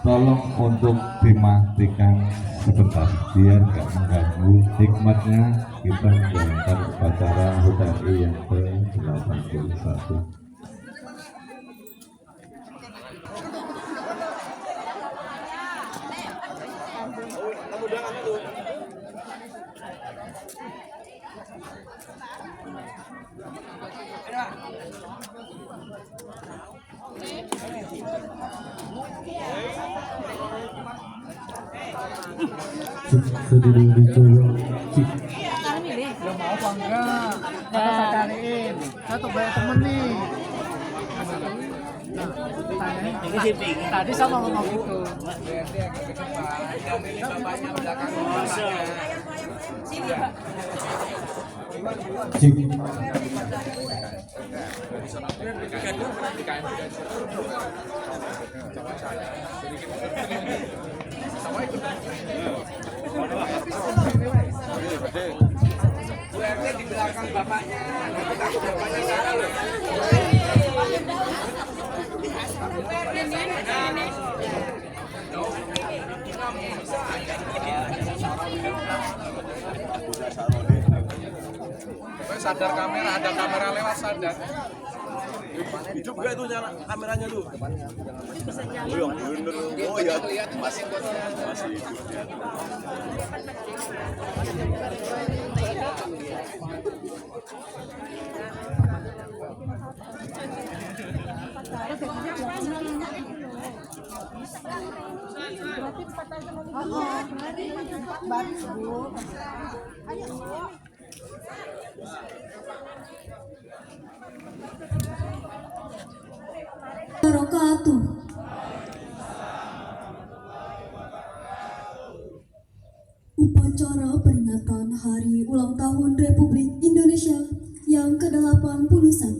Tolong untuk dimatikan sebentar biar nggak mengganggu hikmatnya kita menjalankan upacara HUT yang ke-81. Sedulur Wijoyo Cik. Udah mau apa enggak? Atau saya cariin? Saya tuh banyak temen nih. Nah, tanya. Tadi sama ngomong gitu. Cik. Di belakang bapaknya, bapaknya salah loh. Sadar kamera, ada kamera lewat sadar. Hidup gak itu nyala kameranya tuh? Oh yang bener. Oh ya, masih hidup ya. Wabarakatuh. Upacara peringatan Hari Ulang Tahun Republik Indonesia yang ke-81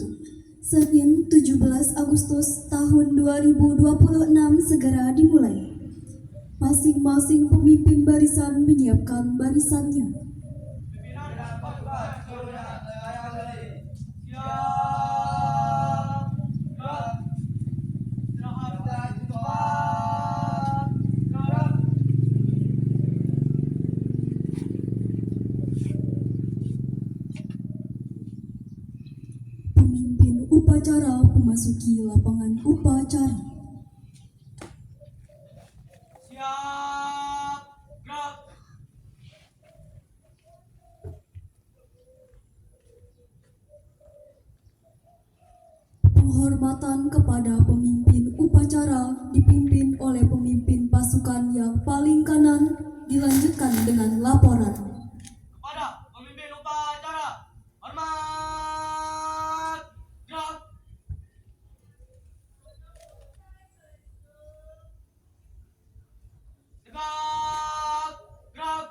Senin 17 Agustus tahun 2026 segera dimulai. Masing-masing pemimpin barisan menyiapkan barisannya. Pemimpin upacara memasuki lapangan upacara. Siap, gerak. Penghormatan kepada pemimpin upacara dipimpin oleh pemimpin pasukan yang paling kanan, dilanjutkan dengan laporan. Kepada pemimpin upacara, hormat, gerak. Tegak, gerak.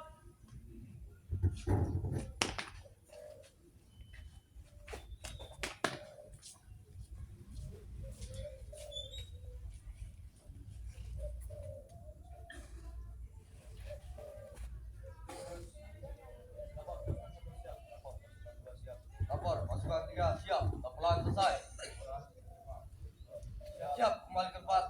Lapor, pasukan 3 siap, laporan selesai. Siap, kembali ke tempat.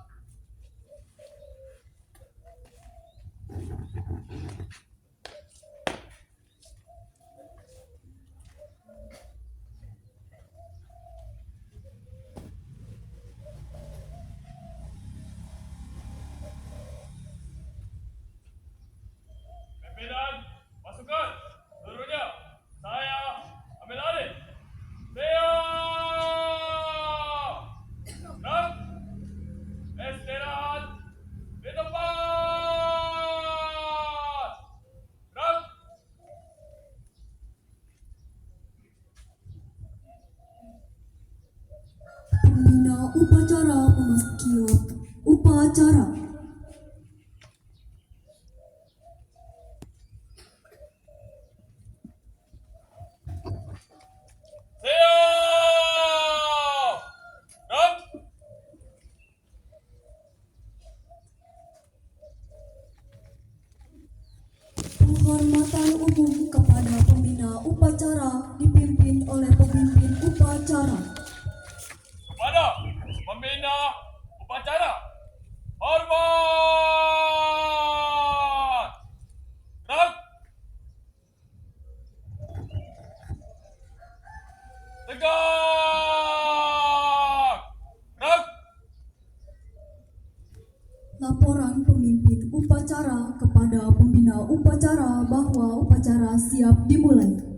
Pimpinan, pasukan, seluruhnya, saya ambil alih. Siap! Gerak! Istirahat di tempat! Laporan pemimpin upacara kepada pembina upacara bahwa upacara siap dimulai.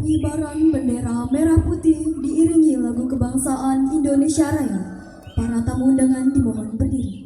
Pengibaran bendera merah putih diiringi lagu kebangsaan Indonesia Raya. Para tamu undangan dimohon berdiri.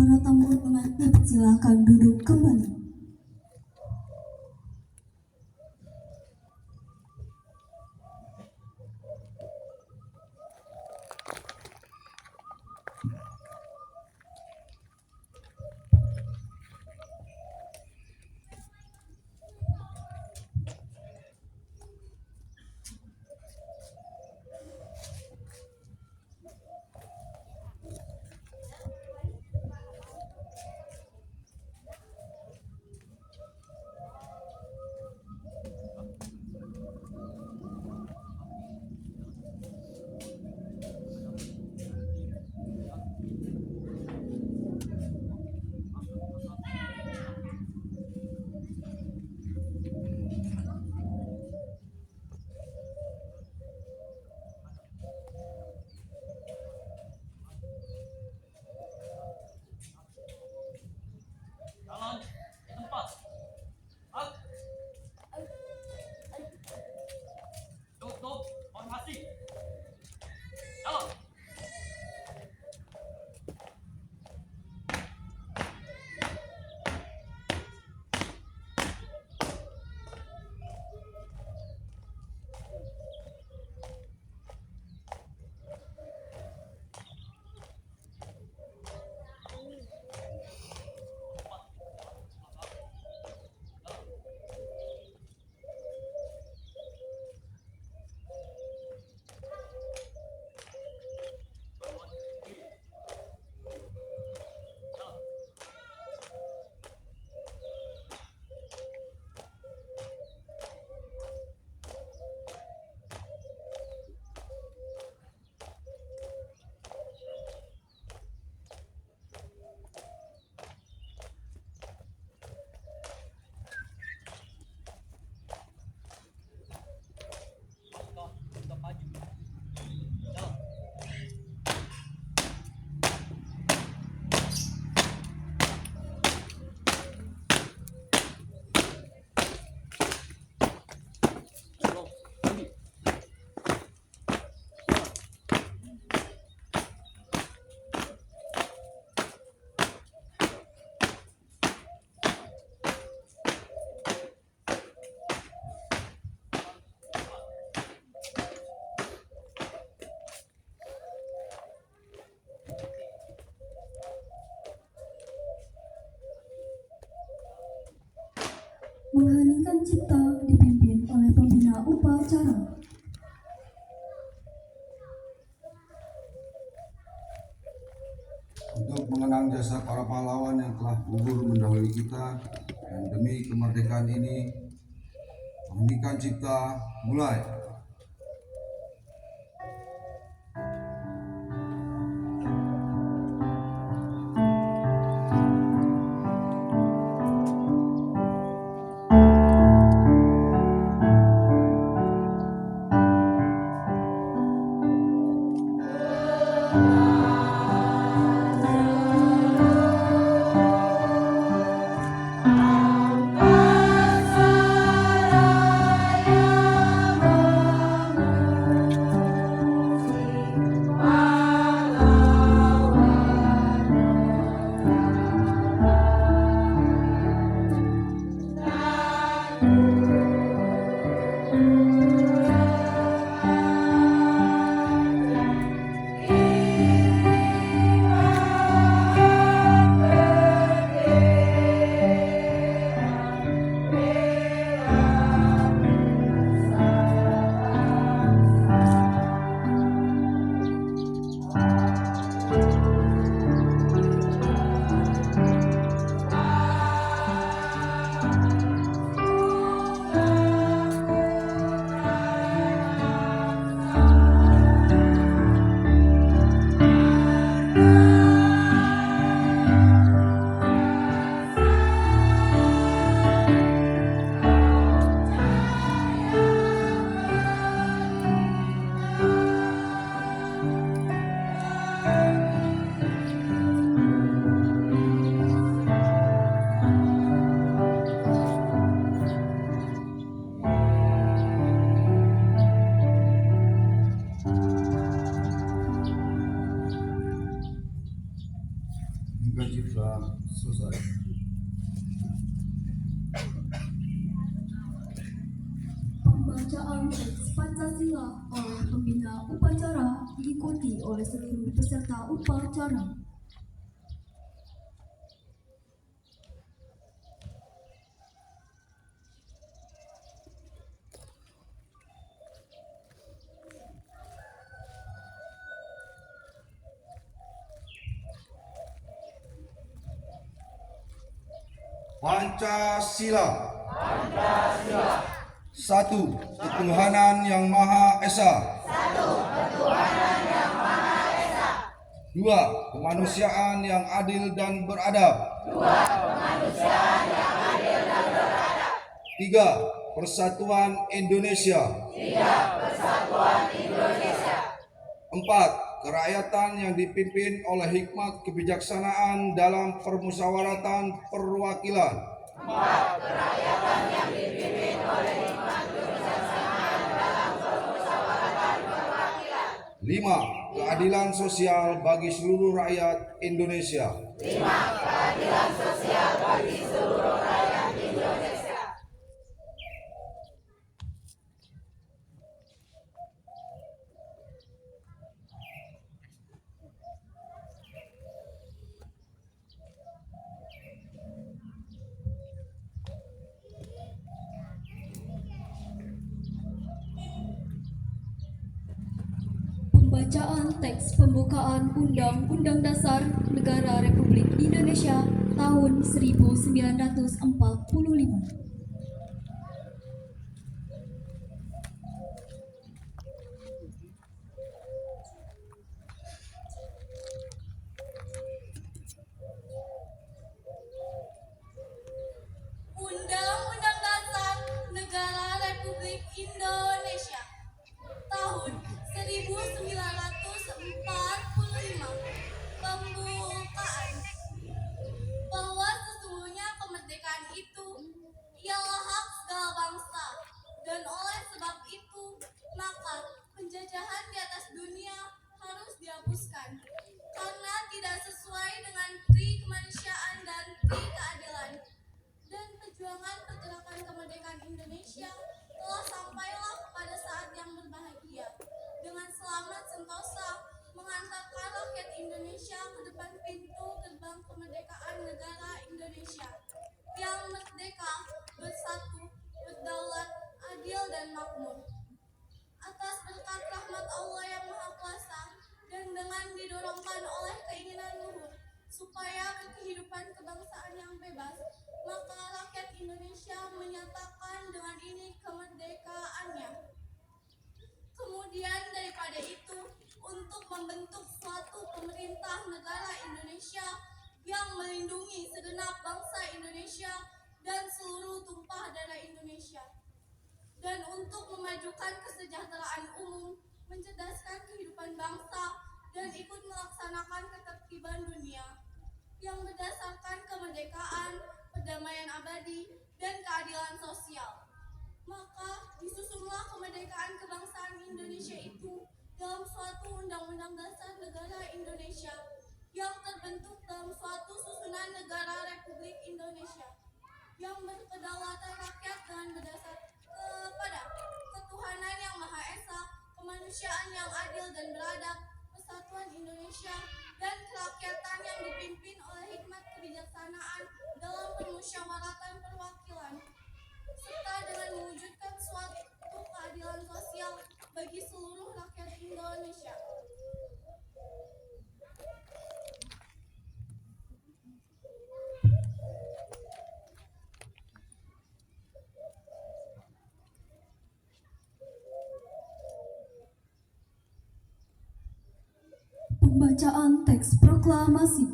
para tamu undangan dipersilakan duduk kembali. Jalan, tempat. Hak. Tutup, formasi. Jalan. Kita maju. Jalan. Jalan. Tinggi. Mengheningkan cipta dipimpin oleh pembina upacara. Untuk mengenang jasa para pahlawan yang telah gugur mendahului kita dan demi kemerdekaan ini, mengheningkan cipta mulai. Pembukaan cipta selesai. Pembacaan teks Pancasila oleh pembina upacara diikuti oleh seluruh peserta upacara. Pancasila. Satu, ketuhanan yang Maha Esa. Dua, kemanusiaan yang adil dan beradab. Tiga, persatuan Indonesia. Empat, kerakyatan yang dipimpin oleh hikmat kebijaksanaan dalam permusyawaratan perwakilan. Lima, keadilan sosial bagi seluruh rakyat Indonesia. Pembacaan teks pembukaan Undang-Undang Dasar Negara Republik Indonesia tahun 1945. Undang-Undang Dasar Negara Republik Indonesia tahun 1945. Pembukaan. Bahwa sesungguhnya kemerdekaan itu ialah hak segala bangsa, dan oleh sebab itu maka penjajahan di atas dunia harus dihapuskan karena tidak sesuai dengan pri kemanusiaan dan pri keadilan. Dan perjuangan pergerakan kemerdekaan Indonesia telah sampailah kepada saat yang berbahagia dengan selamat sentosa mengantarkan rakyat Indonesia ke depan pintu gerbang kemerdekaan negara Indonesia yang merdeka, bersatu, berdaulat, adil dan makmur. Atas berkat rahmat Allah yang Maha Kuasa dan dengan didorongkan oleh keinginan luhur supaya berkehidupan kebangsaan yang bebas, maka rakyat Indonesia menyatakan dengan ini kemerdekaannya. Kemudian daripada itu, untuk membentuk suatu pemerintah negara Indonesia yang melindungi segenap bangsa Indonesia dan seluruh tumpah darah Indonesia, dan untuk memajukan kesejahteraan umum, mencerdaskan kehidupan bangsa, dan ikut melaksanakan ketertiban dunia yang berdasarkan kemerdekaan, perdamaian abadi, dan keadilan sosial. Maka disusunlah kemerdekaan kebangsaan Indonesia itu dalam suatu Undang-Undang Dasar Negara Indonesia yang terbentuk dalam suatu susunan negara Republik Indonesia yang berkedaulatan rakyat dengan berdasar kepada ketuhanan yang Maha Esa, kemanusiaan yang adil dan beradab, persatuan Indonesia, dan kerakyatan yang dipimpin oleh hikmat kebijaksanaan dalam permusyawaratan perwakilan, serta dengan mewujudkan suatu keadilan sosial bagi seluruh rakyat Indonesia. Pembacaan teks proklamasi.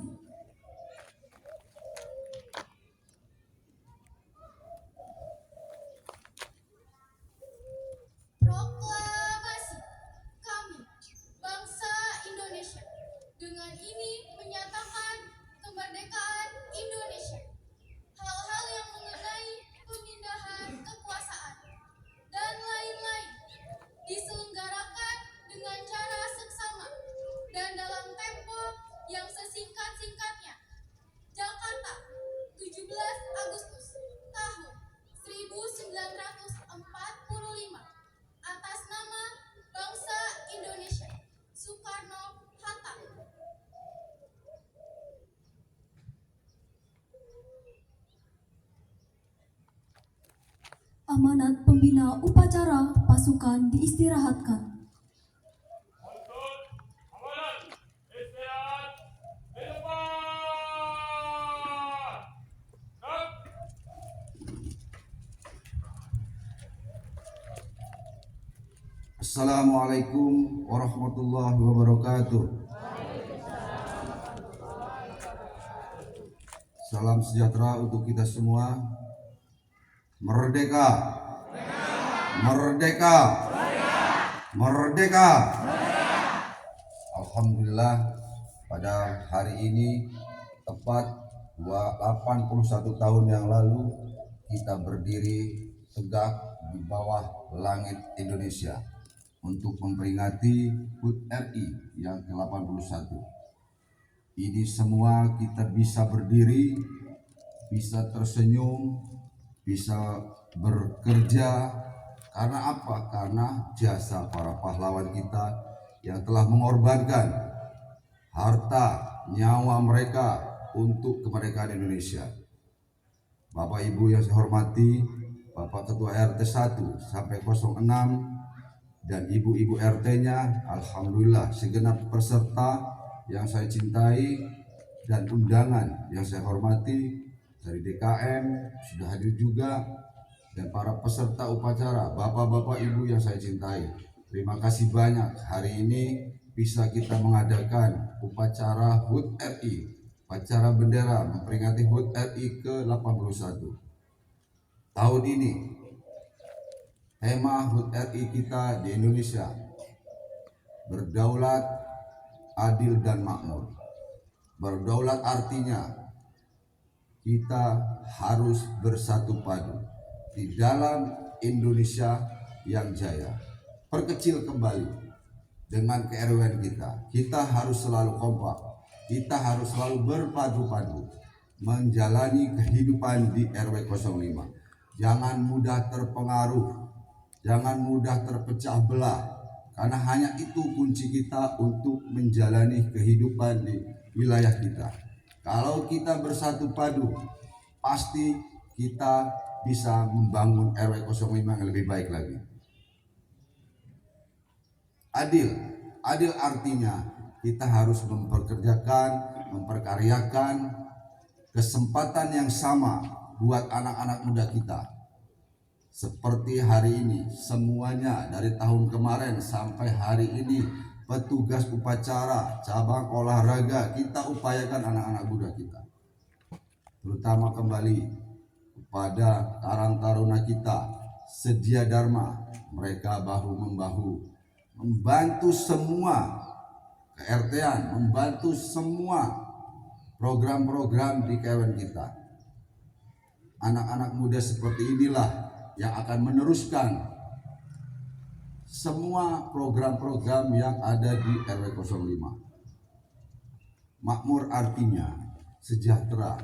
Proklamasi. Kami, bangsa Indonesia, dengan ini menyatakan kemerdekaan Indonesia. Hal-hal yang mengenai pemindahan kekuasaan dan lain-lain diselenggarakan dengan cara seksama dan dalam tempo yang sesingkat-singkatnya amanat pembina upacara pasukan diistirahatkan. Assalamualaikum warahmatullahi wabarakatuh. Salam sejahtera untuk kita semua. Merdeka! Merdeka! Merdeka! Alhamdulillah, pada hari ini tepat 81 tahun yang lalu kita berdiri tegak di bawah langit Indonesia untuk memperingati HUT RI yang ke-81. Ini semua kita bisa berdiri, bisa tersenyum, bisa bekerja. Karena apa? Karena jasa para pahlawan kita yang telah mengorbankan harta, nyawa mereka untuk kemerdekaan Indonesia. Bapak Ibu yang saya hormati, Bapak Ketua RT 1 sampai 06 dan Ibu-Ibu RT-nya, alhamdulillah segenap peserta yang saya cintai dan undangan yang saya hormati dari DKM sudah hadir juga, dan para peserta upacara, bapak-bapak ibu yang saya cintai. Terima kasih banyak hari ini bisa kita mengadakan upacara HUT RI, upacara bendera memperingati HUT RI ke-81. Tahun ini tema HUT RI kita di Indonesia berdaulat, adil dan makmur. Berdaulat artinya kita harus bersatu padu di dalam Indonesia yang jaya. Perkecil kembali dengan ke-RW-an kita. Kita harus selalu kompak. Kita harus selalu berpadu-padu menjalani kehidupan di RW 05. Jangan mudah terpengaruh, jangan mudah terpecah belah. Karena hanya itu kunci kita untuk menjalani kehidupan di wilayah kita. Kalau kita bersatu padu, pasti kita bisa membangun RW 05 yang lebih baik lagi. Adil, adil artinya kita harus memperkerjakan, memperkaryakan kesempatan yang sama buat anak-anak muda kita. Seperti hari ini, semuanya dari tahun kemarin sampai hari ini, petugas upacara, cabang olahraga, kita upayakan anak-anak muda kita. Terutama kembali kepada Karang Taruna kita, Sedia Dharma, mereka bahu-membahu, membantu semua ke-RT-an, membantu semua program-program di KW kita. Anak-anak muda seperti inilah yang akan meneruskan semua program-program yang ada di RW 05. Makmur artinya sejahtera.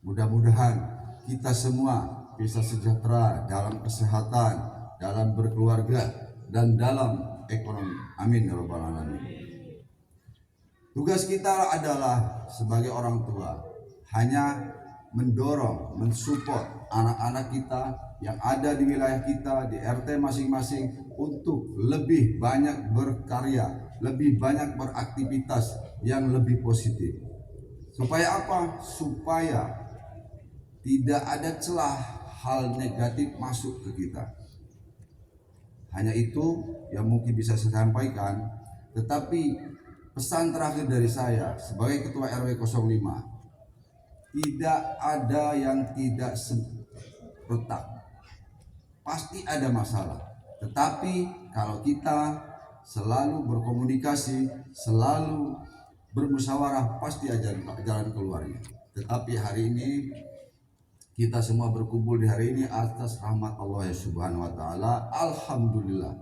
Mudah-mudahan kita semua bisa sejahtera dalam kesehatan, dalam berkeluarga, dan dalam ekonomi. Amin ya rabbal alamin. Tugas kita adalah sebagai orang tua hanya mendorong, mensupport anak-anak kita yang ada di wilayah kita, di RT masing-masing untuk lebih banyak berkarya, lebih banyak beraktivitas yang lebih positif. Supaya apa? Supaya tidak ada celah hal negatif masuk ke kita. Hanya itu yang mungkin bisa saya sampaikan. Tetapi pesan terakhir dari saya sebagai Ketua RW 05, tidak ada yang tidak retak. Pasti ada masalah. Tetapi kalau kita selalu berkomunikasi, selalu bermusyawarah, pasti ada jalan keluarnya. Tetapi hari ini kita semua berkumpul di hari ini atas rahmat Allah Subhanahu wa taala. Alhamdulillah.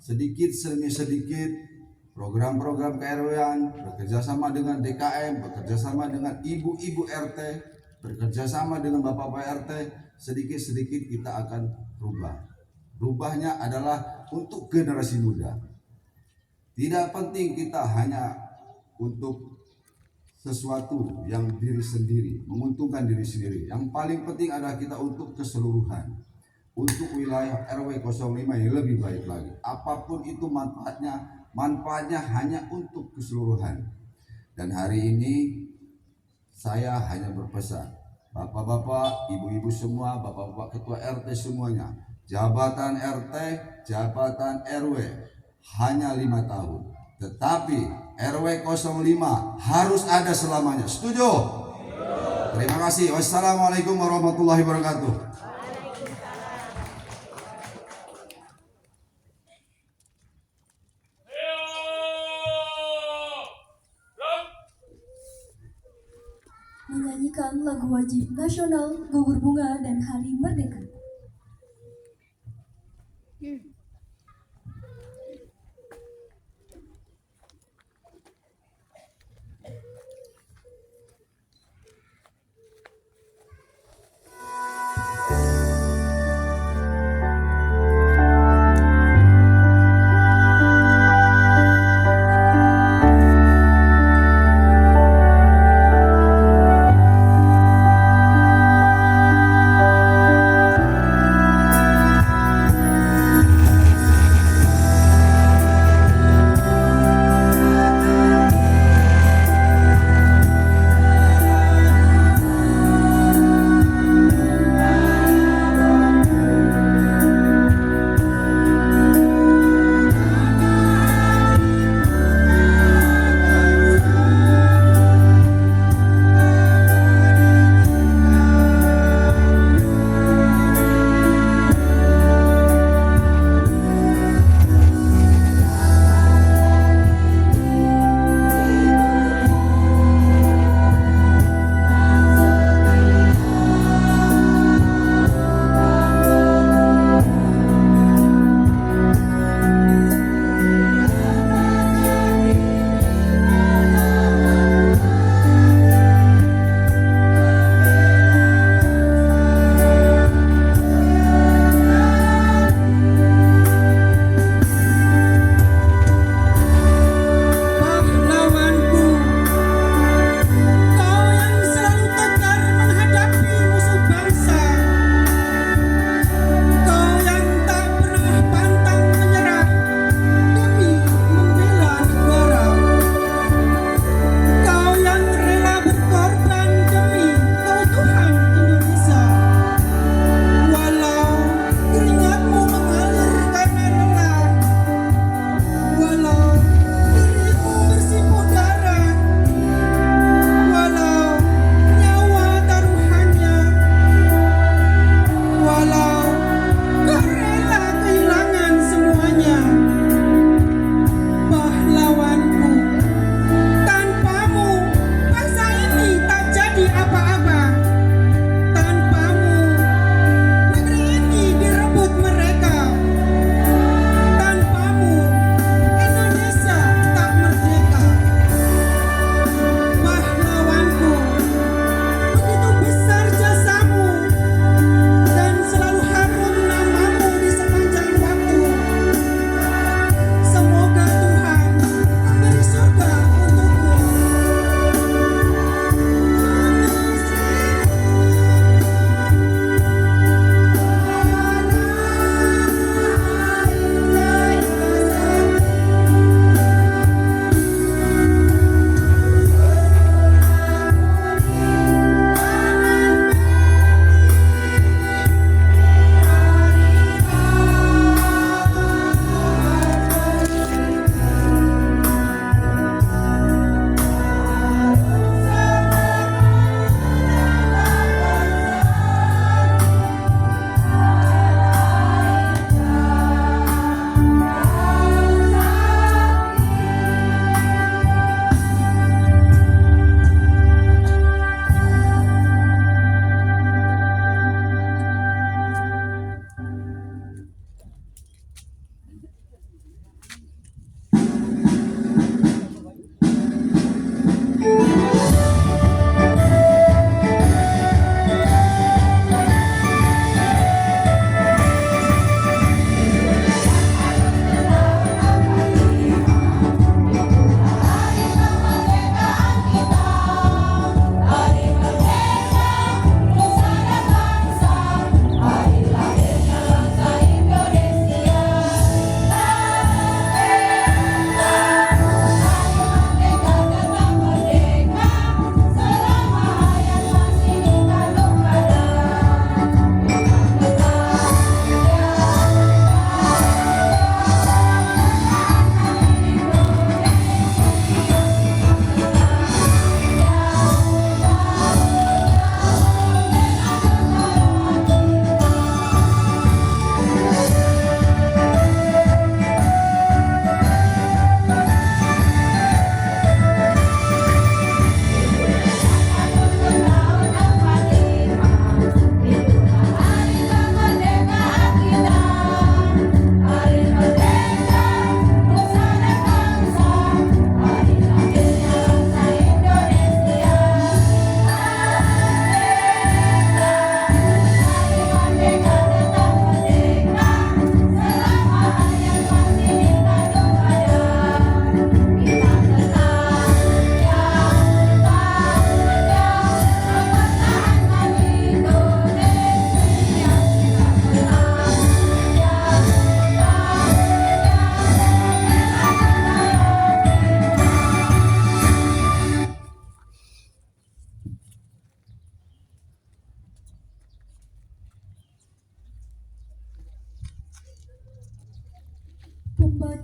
Sedikit demi sedikit program-program KRW-an bekerjasama dengan DKM, bekerjasama dengan ibu-ibu RT, bekerjasama dengan bapak-bapak RT, sedikit-sedikit kita akan rubah. Rubahnya adalah untuk generasi muda. Tidak penting kita hanya untuk sesuatu yang diri sendiri, menguntungkan diri sendiri. Yang paling penting adalah kita untuk keseluruhan, untuk wilayah RW 05 yang lebih baik lagi. Apapun itu manfaatnya hanya untuk keseluruhan. Dan hari ini saya hanya berpesan, bapak-bapak, ibu-ibu semua, bapak-bapak ketua RT semuanya, jabatan RT, jabatan RW hanya 5 tahun. Tetapi RW 05 harus ada selamanya. Setuju? Terima kasih. Wassalamualaikum warahmatullahi wabarakatuh. Menyanyikan lagu wajib nasional Gugur Bunga dan Hari Merdeka.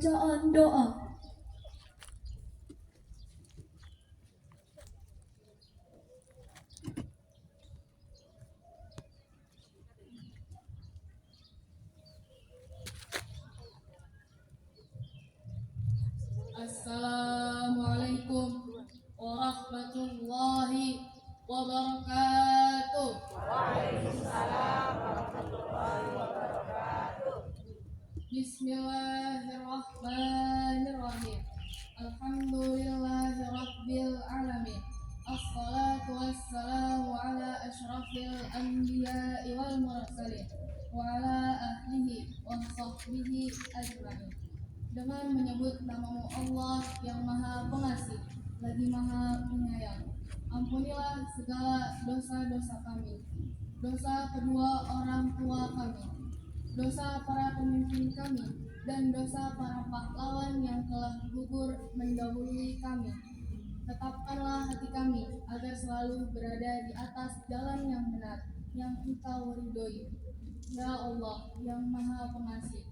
bacaan doa. Assalamualaikum warahmatullahi wabarakatuh. Bismillahirrahmanirrahim. Alhamdulillahi rabbil alamin. Assalatu wassalamu ala asyrafil anbiya'i wal mursalin wa ala ahlihi wa sahbihi ajma'in. Dengan menyebut namamu Allah yang maha pengasih lagi maha penyayang, ampunilah segala dosa-dosa kami, dosa kedua orang tua kami, dosa para pemimpin kami, dan dosa para pahlawan yang telah gugur mendahului kami. Tetapkanlah hati kami agar selalu berada di atas jalan yang benar yang Engkau ridhoi. Ya Allah yang maha pengasih,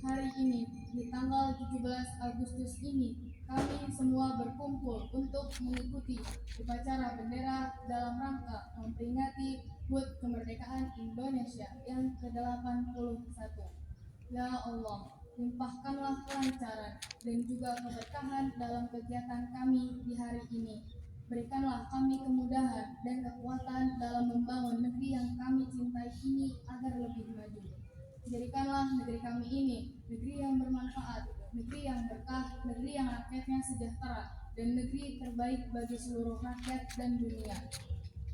hari ini, di tanggal 17 Agustus ini, kami semua berkumpul untuk mengikuti upacara bendera dalam rangka memperingati HUT kemerdekaan Indonesia yang ke-81. Ya Allah, limpahkanlah kelancaran dan juga keberkahan dalam kegiatan kami di hari ini. Berikanlah kami kemudahan dan kekuatan dalam membangun negeri yang kami cintai ini agar lebih maju. Jadikanlah negeri kami ini negeri yang bermanfaat, negeri yang berkah, negeri yang rakyatnya sejahtera, dan negeri terbaik bagi seluruh rakyat dan dunia.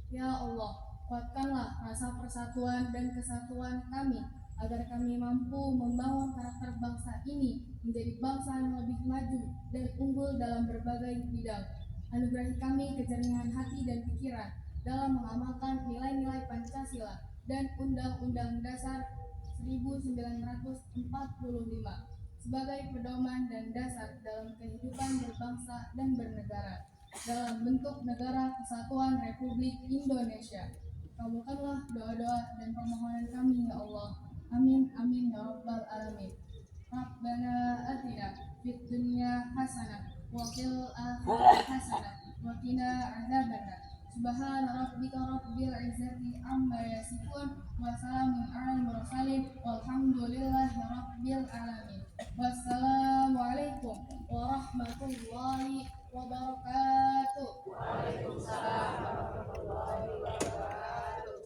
Ya Allah, kuatkanlah rasa persatuan dan kesatuan kami, agar kami mampu membangun karakter bangsa ini menjadi bangsa yang lebih maju dan unggul dalam berbagai bidang. Anugerahi kami kejernihan hati dan pikiran dalam mengamalkan nilai-nilai Pancasila dan Undang-Undang Dasar 1945 sebagai pedoman dan dasar dalam kehidupan berbangsa dan bernegara dalam bentuk Negara Kesatuan Republik Indonesia. Kabulkanlah doa-doa dan permohonan kami ya Allah. Amin amin ya rabbal alamin. Rabbana atina fid dunya hasanah wa fil akhirati hasanah wa qina adzabannar. Subhana rabbika rabbil izzati amma yasifun wa salamun alal mursalin walhamdulillahi rabbil alamin. Wassalamualaikum warahmatullahi wabarakatuh. Waalaikumsalam warahmatullahi wabarakatuh.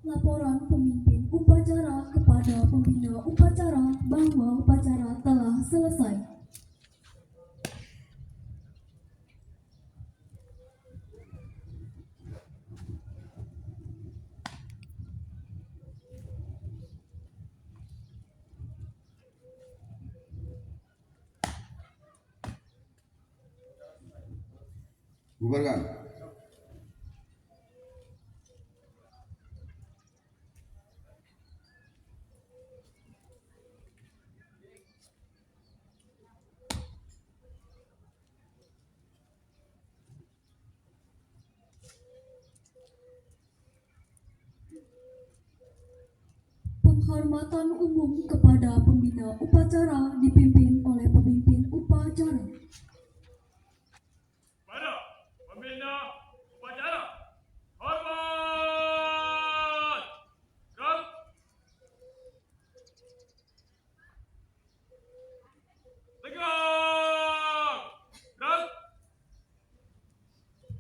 Laporan pemimpin upacara kepada pembina upacara bahwa upacara telah selesai. Bubarkan. Penghormatan umum kepada pembina upacara dipimpin oleh pemimpin upacara. Para pembina upacara, hormat! Gerak! Tegak! Gerak!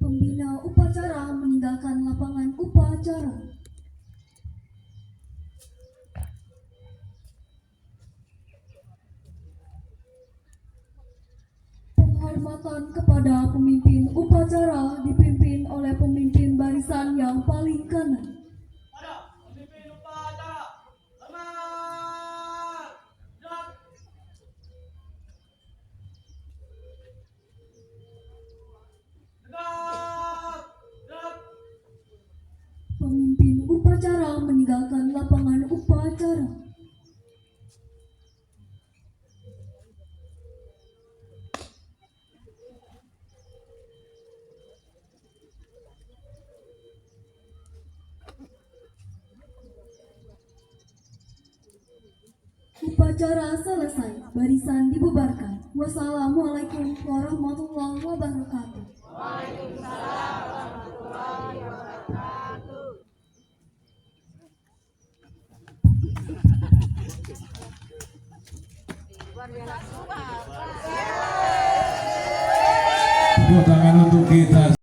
Pembina upacara meninggalkan lapangan upacara. Penghormatan kepada pemimpin upacara dipimpin oleh pemimpin barisan yang paling kanan. Para pemimpin upacara, hormat! Gerak! Tegak! Gerak! Pemimpin upacara meninggalkan lapangan upacara. Upacara selesai, barisan dibubarkan. Wassalamualaikum warahmatullahi wabarakatuh. Tepuk tangan untuk kita.